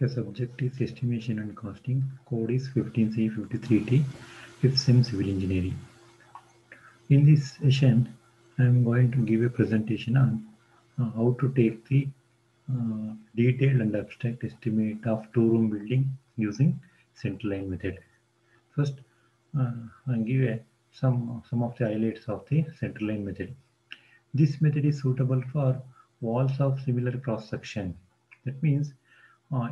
The subject is estimation and costing. Code is 15C53T, 5th Sem Civil Engineering. In this session, I am going to give a presentation on how to take the detailed and abstract estimate of two-room building using central line method. First, I'll give some of the highlights of the central line method. This method is suitable for walls of similar cross section. That means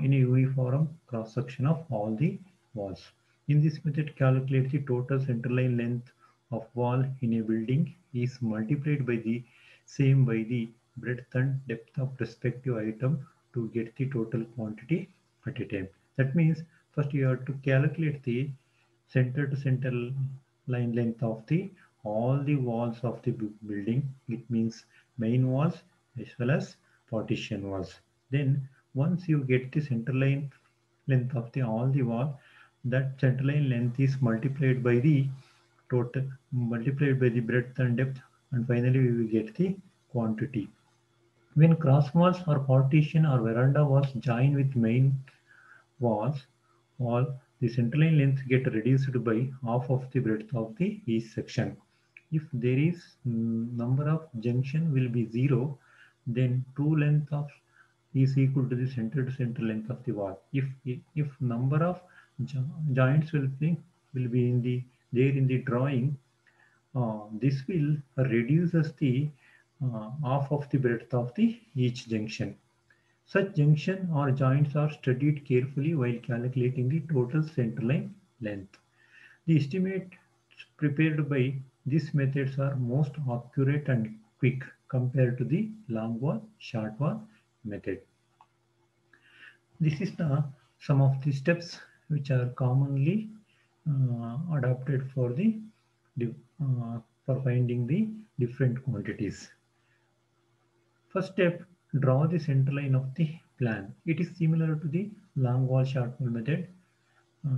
in a uniform cross section of all the walls. In this method, calculate the total centerline length of wall in a building is multiplied by the same by the breadth and depth of respective item to get the total quantity at a time. That means first you have to calculate the center to center line length of the all the walls of the building. It means main walls as well as partition walls. Then once you get the center line length of the all the wall, that center line length is multiplied by the total, multiplied by the breadth and depth, and finally we will get the quantity. When cross walls or partition or veranda walls join with main walls, all the centerline length get reduced by half of the breadth of the each section. If there is number of junction will be 0, then two length of is equal to the center to center length of the wall. If number of joints will be in the there in the drawing, this will reduces the half of the breadth of the each junction. Such junction or joints are studied carefully while calculating the total centerline length. The estimates prepared by these methods are most accurate and quick compared to the long wall, short wall method. This is some of the steps which are commonly adopted for for finding the different quantities. First step, draw the center line of the plan. It is similar to the long wall short wall method.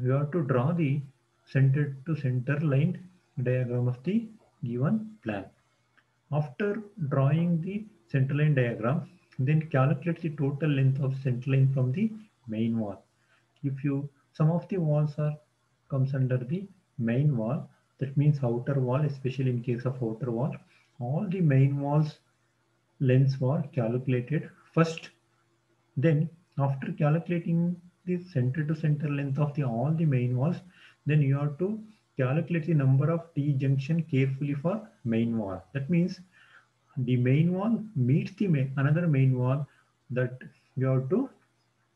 You have to draw the center to center line diagram of the given plan. After drawing the center line diagram, then calculate the total length of center line from the main wall. If you some of the walls are comes under the main wall, that means outer wall, especially in case of outer wall, all the main walls lengths were calculated first. Then after calculating the center to center length of all the main walls, then you have to calculate the number of T junction carefully for main wall. That means the main wall meets the another main wall, that you have to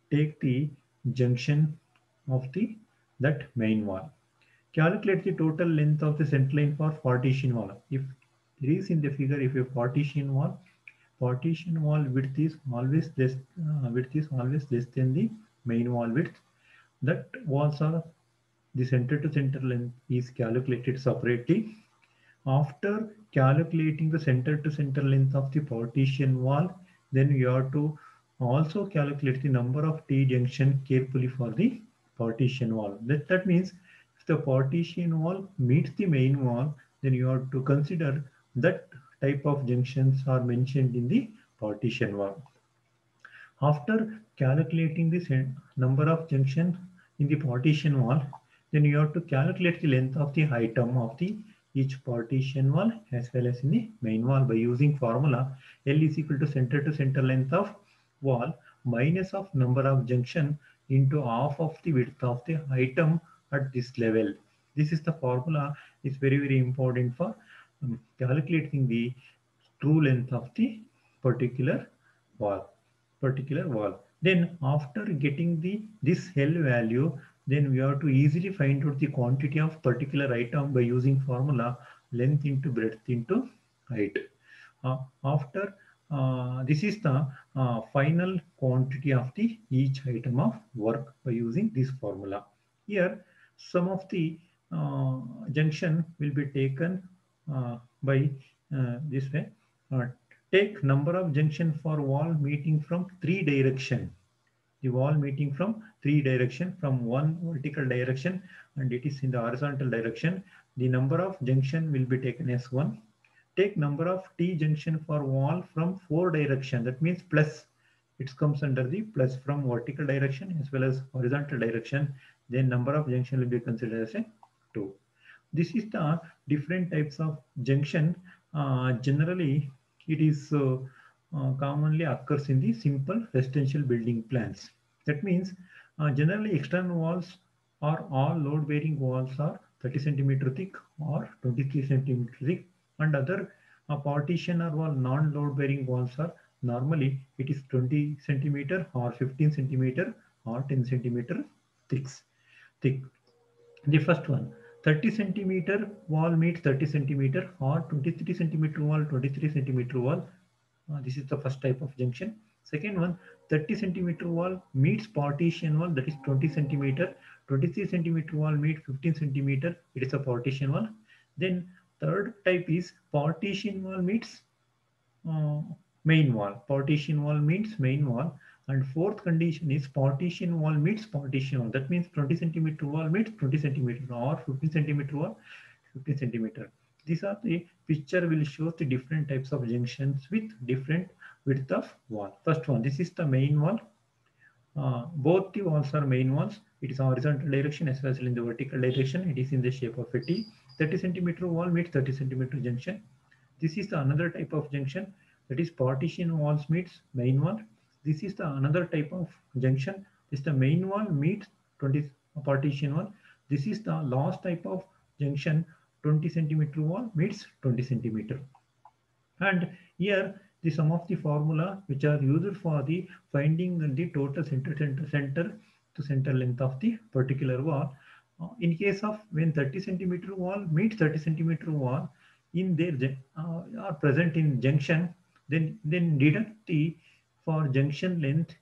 take the junction of the that main wall. Calculate the total length of the center line for partition wall. If there is in the figure, if a partition wall width is always less than the main wall width, that walls are the center to center length is calculated separately. After calculating the center to center length of the partition wall, then you have to also calculate the number of T junction carefully for the partition wall. That means if the partition wall meets the main wall, then you have to consider that type of junctions are mentioned in the partition wall. After calculating the number of junction in the partition wall, then you have to calculate the length of the item of the each partition wall as well as in the main wall by using formula L is equal to center length of wall minus of number of junction into half of the width of the item at this level. This is the formula. It's very important for calculating the true length of the particular wall. Then after getting this L value, then we have to easily find out the quantity of particular item by using formula length into breadth into height. After this is the final quantity of the each item of work by using this formula. Here some of the junction will be taken by this way. Take number of junction for wall meeting from 3 direction. The wall meeting from 3 direction, from one vertical direction, and it is in the horizontal direction. The number of junction will be taken as 1. Take number of T junction for wall from 4 direction. That means plus it comes under the plus from vertical direction as well as horizontal direction. Then number of junction will be considered as a 2. This is the different types of junction. Generally, it is commonly occurs in the simple residential building plans. That means generally external walls or all load bearing walls are 30 centimeter thick or 23 centimeter thick, and other partition or wall non load bearing walls are normally it is 20 centimeter or 15 centimeter or 10 centimeter thick. The first one, 30 centimeter wall meets 30 centimeter or 23 centimeter wall, 23 centimeter wall. This is the first type of junction. Second one, 30 centimeter wall meets partition wall, that is 20 centimeter. 23 centimeter wall meets 15 centimeter, it is a partition wall. Then third type is partition wall meets uh, main wall. Partition wall means main wall. And fourth condition is partition wall meets partition wall. That means 20 centimeter wall meets 20 centimeter or 15 centimeter wall, 15 centimeter. These are the picture will show the different types of junctions with different width of wall. First one, this is the main wall. Both the walls are main walls. It is horizontal direction as well as in the vertical direction. It is in the shape of a T. 30 centimeter wall meets 30 centimeter junction. This is the another type of junction, that is partition walls meets main wall. This is the another type of junction. This is the main wall meets 20 partition wall. This is the last type of junction, 20 centimeter wall meets 20 centimeter. And here the sum of the formula which are used for the finding the total center to center length of the particular wall. In case of when 30 centimeter wall meets 30 centimeter wall in their are present in junction, then deduct the for junction length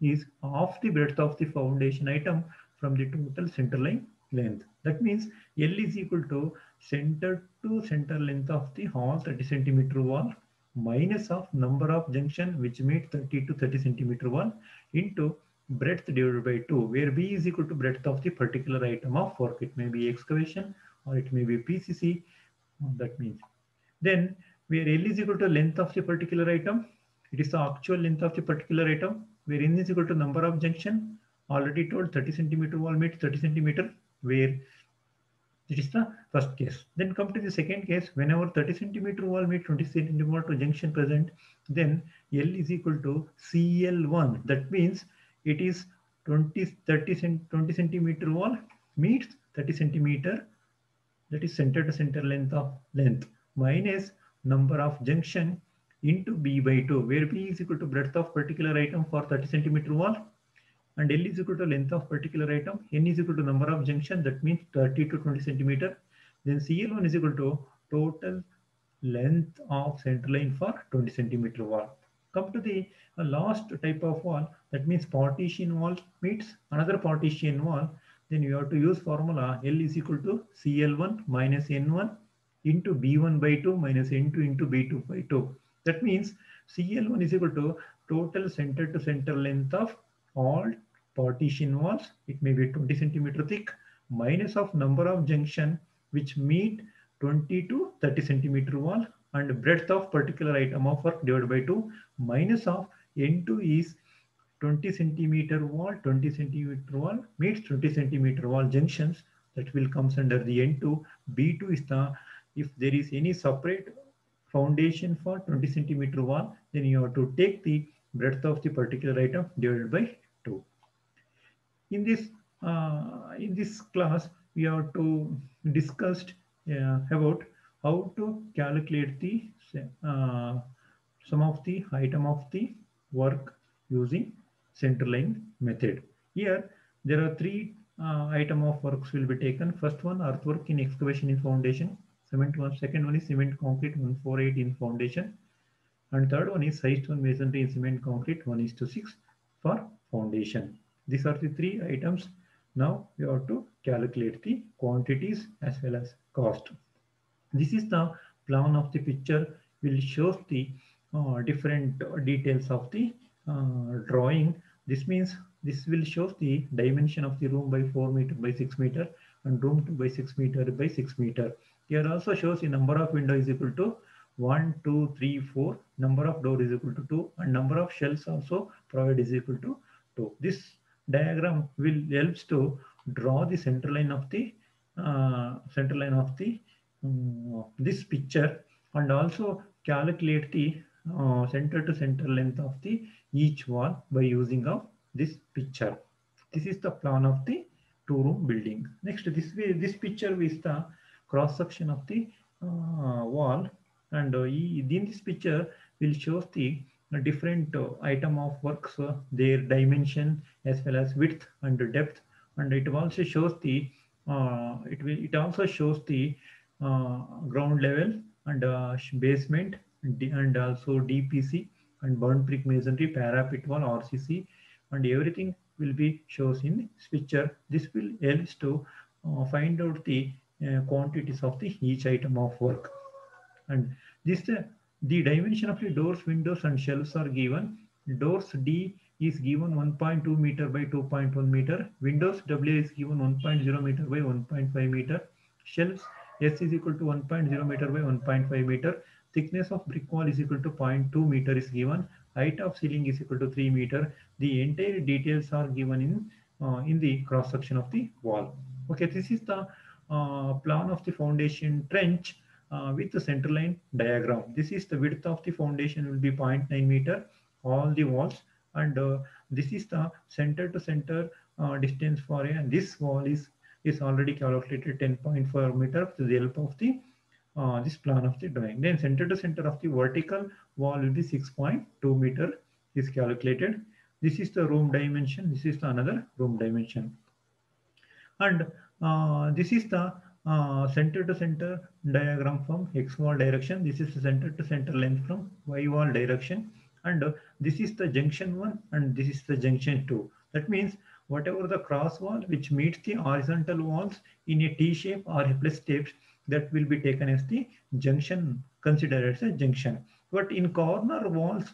is half the breadth of the foundation item from the total center line length. That means L is equal to center length of the whole 30 centimeter wall minus of number of junction which meet 30 to 30 centimeter wall into breadth divided by 2, where B is equal to breadth of the particular item of work. It may be excavation or it may be PCC. That means then where L is equal to length of the particular item, it is the actual length of the particular item, where N is equal to number of junction. Already told 30 centimeter wall meets 30 centimeter, where it is the first case. Then come to the second case, whenever 30 centimeter wall meets 20 centimeter junction present, then L is equal to CL1. That means it is 20 centimeter wall meets 30 centimeter, that is center to center length of length minus number of junction into B by 2, where B is equal to breadth of particular item for 30 centimeter wall and L is equal to length of particular item, N is equal to number of junction, that means 30 to 20 centimeter. Then CL1 is equal to total length of center line for 20 centimeter wall. Come to the last type of wall, that means partition wall meets another partition wall. Then you have to use formula L is equal to CL1 minus N1 into B1 by 2 minus N2 into B2 by 2. That means CL1 is equal to total center to center length of all partition walls. It may be 20 centimeter thick minus of number of junction which meet 20 to 30 centimeter wall and breadth of particular item of work divided by 2 minus of N2 is 20 centimeter wall, 20 centimeter wall meets 20 centimeter wall junctions, that will comes under the N2. B2 is the, if there is any separate foundation for 20 centimeter wall, then you have to take the breadth of the particular item divided by 2. In this class, we have to discussed about how to calculate the uh, some of the item of the work using centerline method. Here, there are three item of works will be taken. First one, earthwork in excavation in foundation. Cement one. Second one is cement concrete 148 in foundation. And third one is size stone masonry in cement concrete 1:6 for foundation. These are the three items. Now you have to calculate the quantities as well as cost. This is the plan of the picture. Will show the different details of the drawing. This means this will show the dimension of the room by 4 meter by 6 meter and room 2 by 6 meter by 6 meter. Here also shows the number of window is equal to 1, 2, 3, 4. Number of door is equal to 2, and number of shelves also provided is equal to 2. This diagram will helps to draw the center line of the this picture, and also calculate the center to center length of the each wall by using of this picture. This is the plan of the two-room building. Next, this picture is the cross section of the wall, and in this picture will shows the different item of works, their dimension as well as width and depth, and it also shows the it also shows the ground level and basement, and also DPC and burnt brick masonry, parapet wall, RCC, and everything will be shows in this picture. This will helps to find out the quantities of the each item of work. And this the dimension of the doors, windows, and shelves are given. Doors D is given 1.2 meter by 2.1 meter. Windows W is given 1.0 meter by 1.5 meter. Shelves S is equal to 1.0 meter by 1.5 meter. Thickness of brick wall is equal to 0.2 meter is given. Height of ceiling is equal to 3 meter. The entire details are given in the cross section of the wall. Okay, this is the plan of the foundation trench with the center line diagram. This is the width of the foundation will be 0.9 meter, all the walls, and this is the center to center distance for a, and this wall is already calculated 10.4 meter with the help of the this plan of the drawing. Then center to center of the vertical wall will be 6.2 meter is calculated. This is the room dimension. This is the another room dimension. And this is the center to center diagram from X wall direction. This is the center to center length from Y wall direction. And this is the junction 1 and this is the junction 2. That means whatever the cross wall which meets the horizontal walls in a T shape or a plus shapes, that will be taken as the junction, considered as a junction. But in corner walls,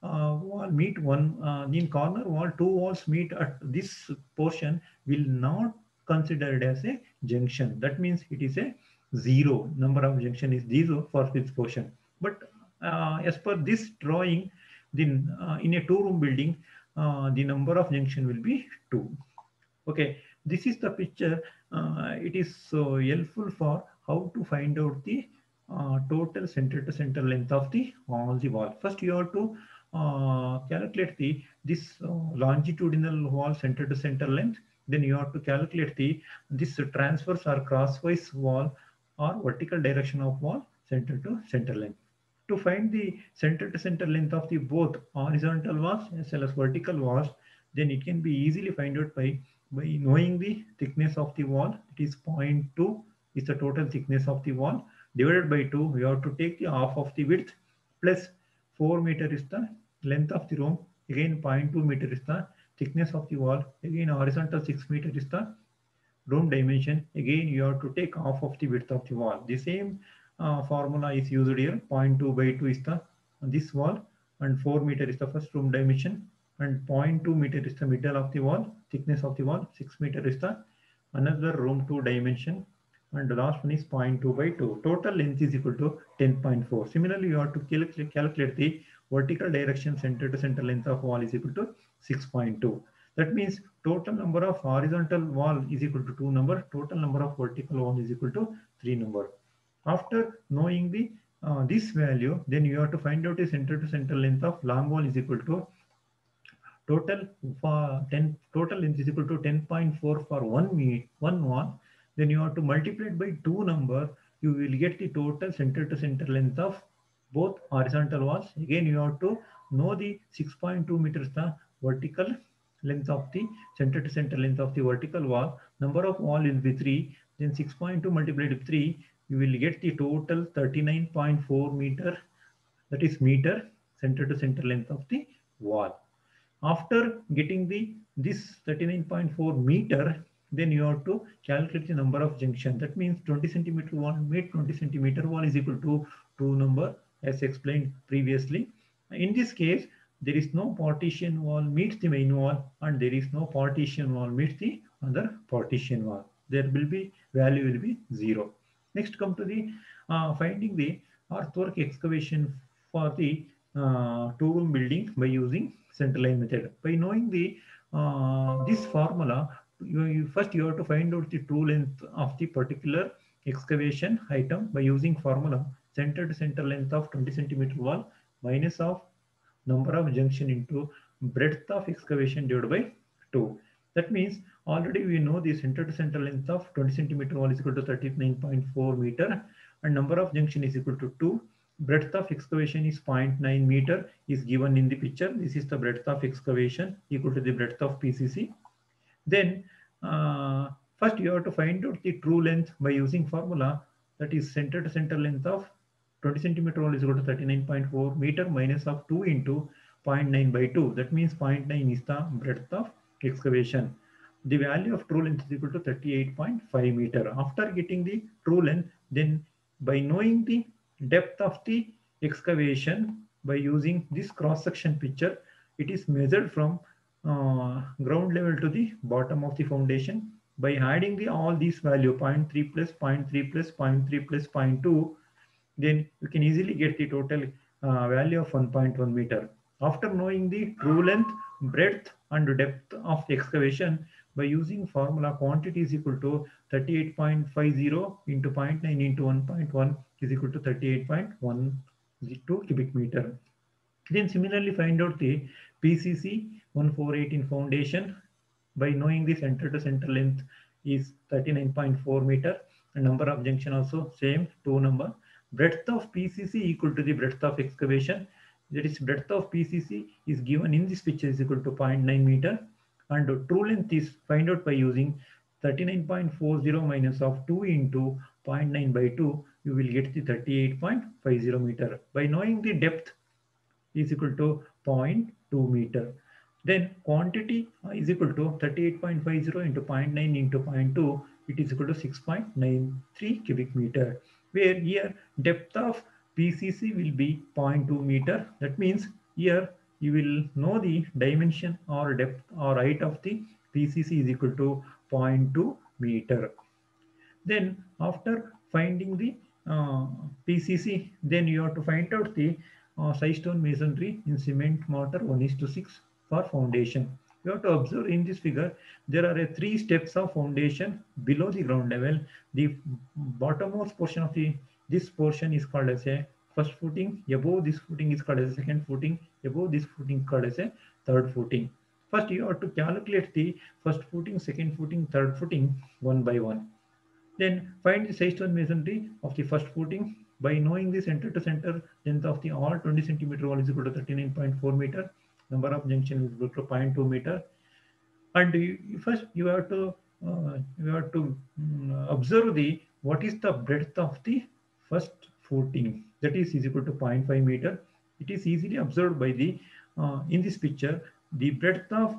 wall meet one, in corner wall, two walls meet at this portion will not considered as a junction. That means it is a zero. Number of junction is zero for this portion. But as per this drawing, then in a two-room building, the number of junction will be 2. Okay, this is the picture. It is so helpful for how to find out the total center to center length of the all the wall. First, you have to calculate the this longitudinal wall center to center length. Then you have to calculate the this transverse or crosswise wall or vertical direction of wall center to center length. To find the center to center length of the both horizontal walls as well as vertical walls, then it can be easily find out by knowing the thickness of the wall. It is 0.2 is the total thickness of the wall, divided by 2. We have to take the half of the width, plus 4 meter is the length of the room. Again 0.2 meter is the thickness of the wall. Again horizontal 6 meter is the room dimension. Again you have to take half of the width of the wall. The same formula is used here. 0.2 by 2 is the this wall, and 4 meter is the first room dimension, and 0.2 meter is the middle of the wall, thickness of the wall. 6 meter is the another room 2 dimension, and the last one is 0.2 by 2. Total length is equal to 10.4. Similarly, you have to calculate the vertical direction center to center length of wall is equal to 6.2. That means total number of horizontal wall is equal to 2 number. Total number of vertical wall is equal to 3 number. After knowing the this value, then you have to find out the center to center length of long wall is equal to total for 10 total length is equal to 10.4 for one wall. Then you have to multiply it by 2 number. You will get the total center to center length of both horizontal walls. Again you have to know the 6.2 meters the vertical length of the center to center length of the vertical wall. Number of wall will be 3. Then 6.2 multiplied with 3, you will get the total 39.4 meter, that is meter, center to center length of the wall. After getting the this 39.4 meter, then you have to calculate the number of junction. That means 20 centimeter wall made 20 centimeter wall is equal to 2 number, as explained previously. In this case, there is no partition wall meets the main wall, and there is no partition wall meets the other partition wall. There will be value will be 0. Next, come to the finding the earthwork excavation for the two-room building by using central line method. By knowing the this formula, first you have to find out the true length of the particular excavation item by using formula center to center length of 20 centimeter wall minus of number of junction into breadth of excavation divided by 2. That means already we know the center to center length of 20 centimeter wall is equal to 39.4 meter and number of junction is equal to 2. Breadth of excavation is 0.9 meter is given in the picture. This is the breadth of excavation equal to the breadth of PCC. Then first you have to find out the true length by using formula that is center to center length of 20 centimeter wall is equal to 39.4 meter minus of 2 into 0.9 by 2. That means 0.9 is the breadth of excavation. The value of true length is equal to 38.5 meter. After getting the true length, then by knowing the depth of the excavation by using this cross section picture, it is measured from ground level to the bottom of the foundation by adding the all these value 0.3 plus 0.3 plus 0.3 plus 0.2, then you can easily get the total value of 1.1 meter. After knowing the true length, breadth and depth of the excavation by using formula quantity is equal to 38.50 into 0.9 into 1.1 is equal to 38.12 cubic meter. Then similarly find out the PCC 148 in foundation by knowing the center to center length is 39.4 meter and number of junction also same 2 number. Breadth of PCC equal to the breadth of excavation, that is breadth of PCC is given in this picture is equal to 0.9 meter and true length is find out by using 39.40 minus of 2 into 0.9 by 2, you will get the 38.50 meter. By knowing the depth is equal to 0.2 meter. Then quantity is equal to 38.50 into 0.9 into 0.2, it is equal to 6.93 cubic meter, where here depth of PCC will be 0.2 meter. That means here you will know the dimension or depth or height of the PCC is equal to 0.2 meter. Then after finding the PCC, then you have to find out the size stone masonry in cement mortar 1:6 for foundation. You have to observe in this figure, there are 3 steps of foundation below the ground level. The bottommost portion of this portion is called as a first footing. Above this footing is called as a second footing. Above this footing called as a third footing. First, you have to calculate the first footing, second footing, third footing one by one. Then find the side stone masonry of the first footing by knowing the center to center length of the all 20 centimeter wall is equal to 39.4 meter. Number of junction is equal to 0.2 meter. And first you have to observe the what is the breadth of the first footing, that is equal to 0.5 meter. It is easily observed by the in this picture the breadth of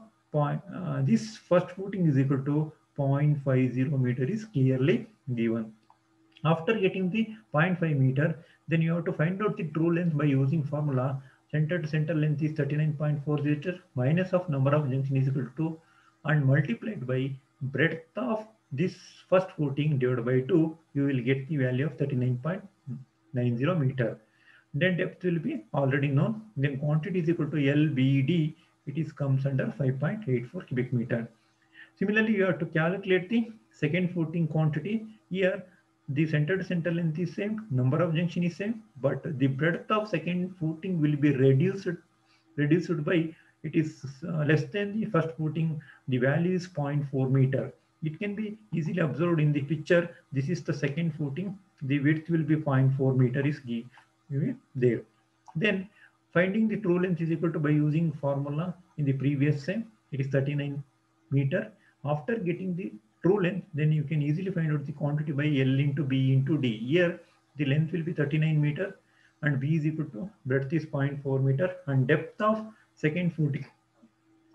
this first footing is equal to 0.50 meter is clearly given. After getting the 0.5 meter, then you have to find out the true length by using formula center to center length is 39.4 meter minus of number of junction is equal to and multiplied by breadth of this first footing divided by 2, you will get the value of 39.90 meter. Then depth will be already known. Then quantity is equal to LBD. It is comes under 5.84 cubic meter. Similarly, you have to calculate the second footing quantity. Here, the center to center length is same, number of junction is same, but the breadth of second footing will be reduced by it is less than the first footing. The value is 0.4 meter. It can be easily observed in the picture. This is the second footing. The width will be 0.4 meter is there. Then finding the true length is equal to by using formula in the previous same. It is 39 meter. After getting the true length, then you can easily find out the quantity by L into B into D. Here, the length will be 39 meter and B is equal to breadth is 0.4 meter and depth of second footing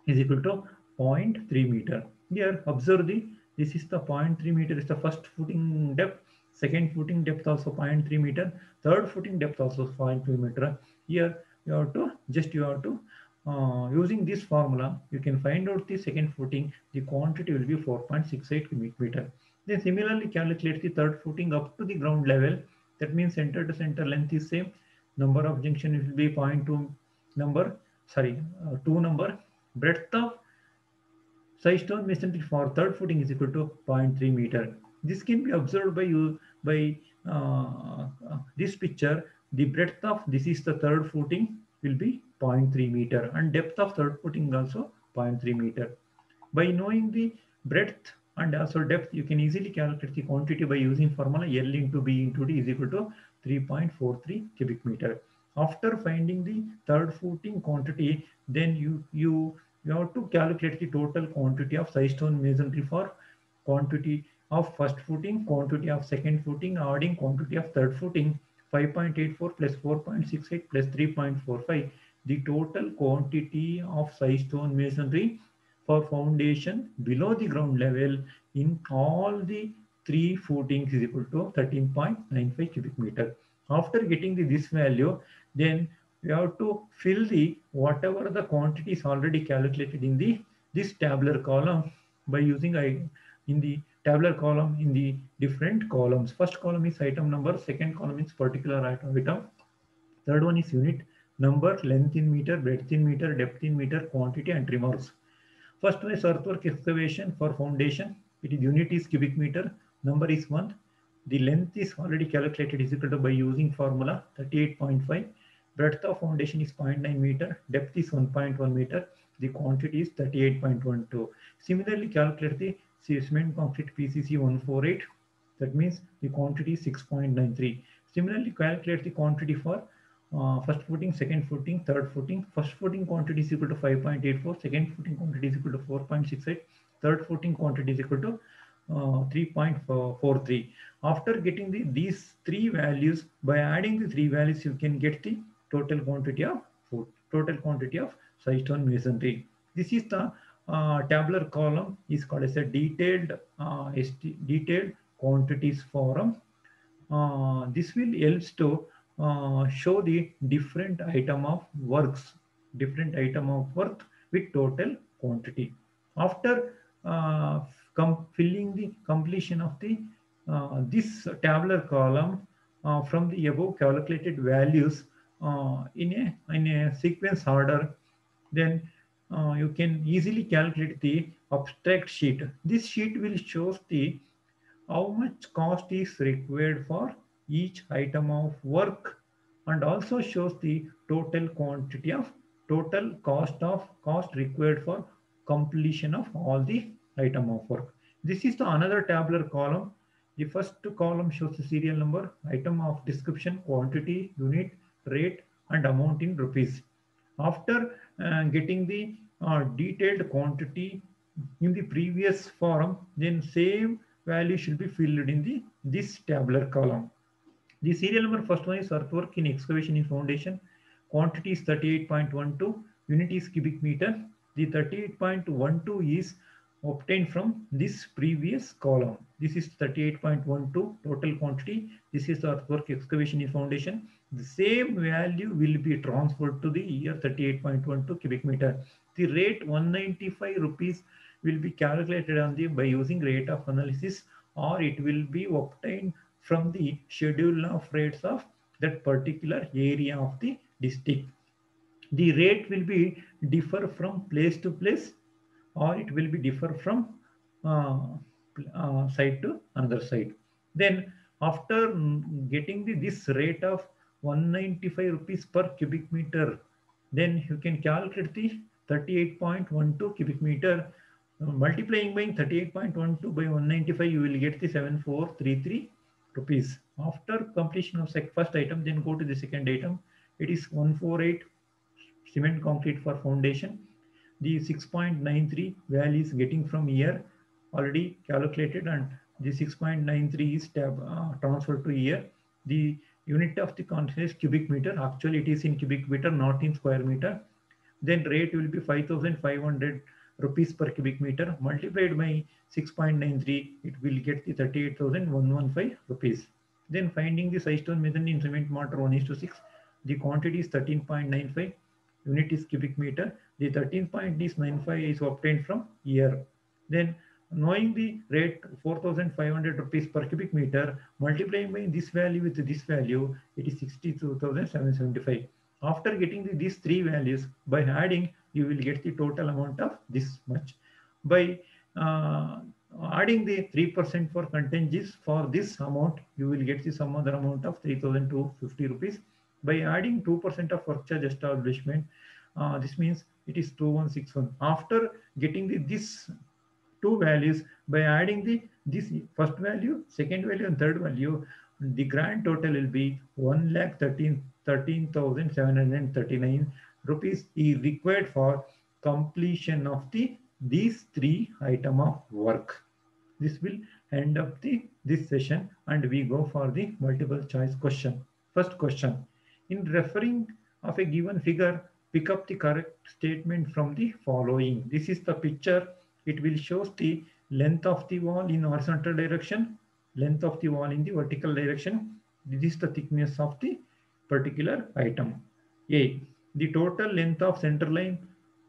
is equal to 0.3 meter. Here, observe this is the 0.3 meter is the first footing depth, second footing depth also 0.3 meter, third footing depth also 0.3 meter. Here, you have to using this formula, you can find out the second footing, the quantity will be 4.68 cubic meter. Then similarly calculate the third footing up to the ground level, That means center to center length is same. Number of junction will be 0.2 number, sorry, 2 number. Breadth of size stone masonry for third footing is equal to zero point 0.3 meter. This can be observed by you by this picture. The breadth of this is the third footing will be 0.3 meter and depth of third footing also 0.3 meter. By knowing the breadth and also depth, you can easily calculate the quantity by using formula L into B into D is equal to 3.43 cubic meter. After finding the third footing quantity, then you have to calculate the total quantity of stone masonry for quantity of first footing, quantity of second footing, adding quantity of third footing, 5.84 plus 4.68 plus 3.45. The total quantity of stone masonry for foundation below the ground level in all the three footings is equal to 13.95 cubic meter. After getting this value, then we have to fill the whatever the quantity is already calculated in the this tabular column by using in the tabular column in the different columns. First column is item number, second column is particular item, third one is unit number, length in meter, breadth in meter, depth in meter, quantity and trimmers. First one is earthwork excavation for foundation. It is unit is cubic meter, number is 1. The length is already calculated is equal to by using formula 38.5. Breadth of foundation is 0.9 meter, depth is 1.1 meter, the quantity is 38.12. Similarly, calculate the cement concrete PCC 148. That means the quantity is 6.93. Similarly, calculate the quantity for first footing, second footing, third footing. First footing quantity is equal to 5.84, second footing quantity is equal to 4.68, third footing quantity is equal to 3.43. After getting these three values, by adding the three values, you can get the total quantity of stone masonry. This is the tabular column is called as a detailed detailed quantities form. This will helps to show the different item of works, different item of work with total quantity. After filling the completion of the this tabular column from the above calculated values in a sequence order, then you can easily calculate the abstract sheet. This sheet will show the how much cost is required for each item of work and also shows the total quantity of cost required for completion of all the item of work. This is the another tabular column. The first column shows the serial number, item of description, quantity, unit, rate and amount in rupees. After getting the detailed quantity in the previous form, then same value should be filled in this tabular column. The serial number first one is earthwork in excavation in foundation. Quantity is 38.12. Unit is cubic meter. The 38.12 is obtained from this previous column. This is 38.12 total quantity. This is the earthwork excavation in foundation. The same value will be transferred to the year 38.12 cubic meter. The rate 195 rupees will be calculated on the by using rate of analysis, or it will be obtained from the schedule of rates of that particular area of the district. The rate will be differ from place to place, or it will be differ from uh, side to another side. Then after getting this rate of 195 rupees per cubic meter, then you can calculate the 38.12 cubic meter. Multiplying by 38.12 by 195, you will get the 7433 rupees. After completion of first item, then go to the second item. It is 148 cement concrete for foundation. The 6.93 value is getting from here already calculated, and the 6.93 is transferred to here. The unit of the concrete is cubic meter. Actually, it is in cubic meter, not in square meter. Then rate will be 5,500 rupees per cubic meter multiplied by 6.93. It will get the 38,115 rupees. Then finding the size stone measured in cement mortar 1:6. The quantity is 13.95. Unit is cubic meter. The 13.95 is obtained from here. Then Knowing the rate 4,500 rupees per cubic meter, multiplying by this value with this value, it is 62,775. After getting these three values, by adding, you will get the total amount of this much. By uh, adding the 3% for contingencies for this amount, you will get the some other amount of 3,250 rupees. By adding 2% of work charge establishment, this means it is 2161. After getting this two values, by adding this first value, second value, and third value, the grand total will be 1,13,739 rupees is required for completion of these three item of work. This will end up this session, and we go for the multiple choice question. First question: in referring of a given figure, pick up the correct statement from the following. This is the picture. It will show the length of the wall in horizontal direction, length of the wall in the vertical direction. This is the thickness of the particular item. A. The total length of center line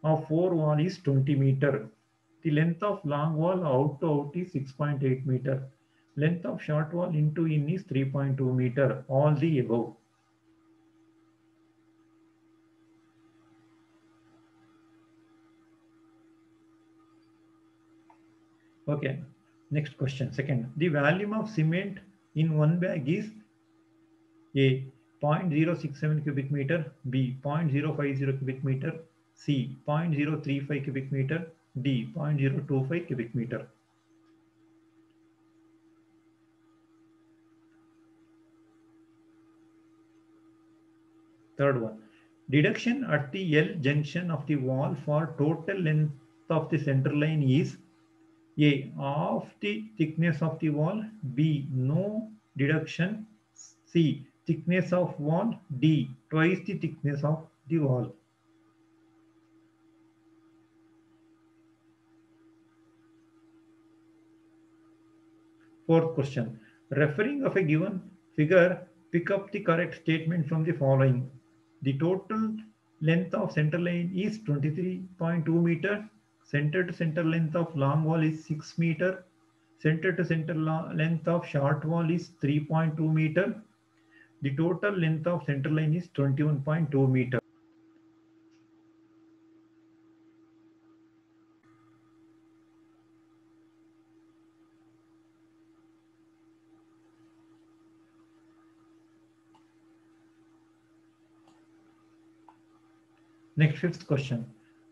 of four wall is 20 meter. The length of long wall out to out is 6.8 meter. Length of short wall into in is 3.2 meter. All the above. Okay. Next question. Second, the volume of cement in one bag is A. 0.067 cubic meter, B. 0.050 cubic meter, C. 0.035 cubic meter, D. 0.025 cubic meter. Third one, deduction at the L junction of the wall for total length of the center line is A. Half the thickness of the wall, B. No deduction, C. Thickness of wall, D. Twice the thickness of the wall. Fourth question, referring of a given figure, pick up the correct statement from the following. The total length of center line is 23.2 meter. Center to center length of long wall is 6 meter. Center to center length of short wall is 3.2 meter. The total length of center line is 21.2 meter. Next, fifth question.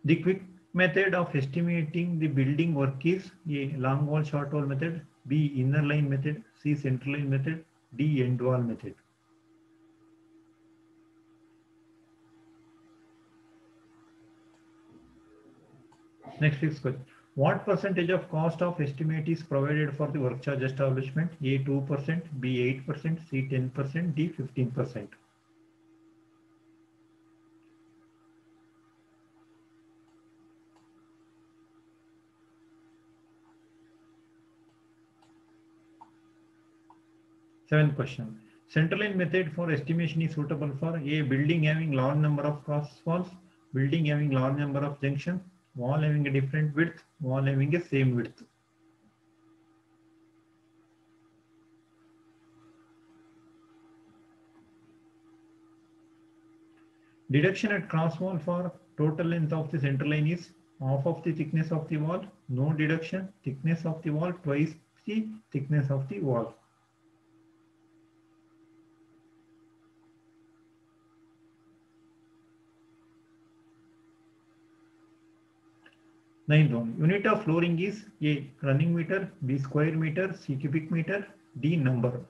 The quick method of estimating the building work is A. Long wall short wall method, B. Inner line method, C. Center line method, D. End wall method. Next, fifth question. What percentage of cost of estimate is provided for the work charge establishment? A. 2%, B. 8%, C. 10%, D. 15%. Seventh question. Central line method for estimation is suitable for A. Building having large number of cross walls, building having large number of junctions, wall having a different width, wall having a same width. Deduction at cross wall for total length of the center line is half of the thickness of the wall. No deduction. Thickness of the wall twice the thickness of the wall. Ninth one. Unit of flooring is A. Running meter, B. Square meter, C. Cubic meter, D. Number.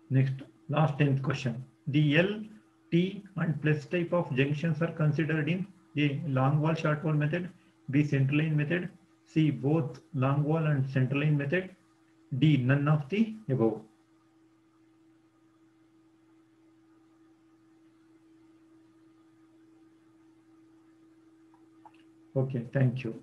Next, last 10th question. The L, T and plus type of junctions are considered in A. Long wall short wall method, B. Center line method, C. Both long wall and center line method, D. None of the above. Okay, thank you.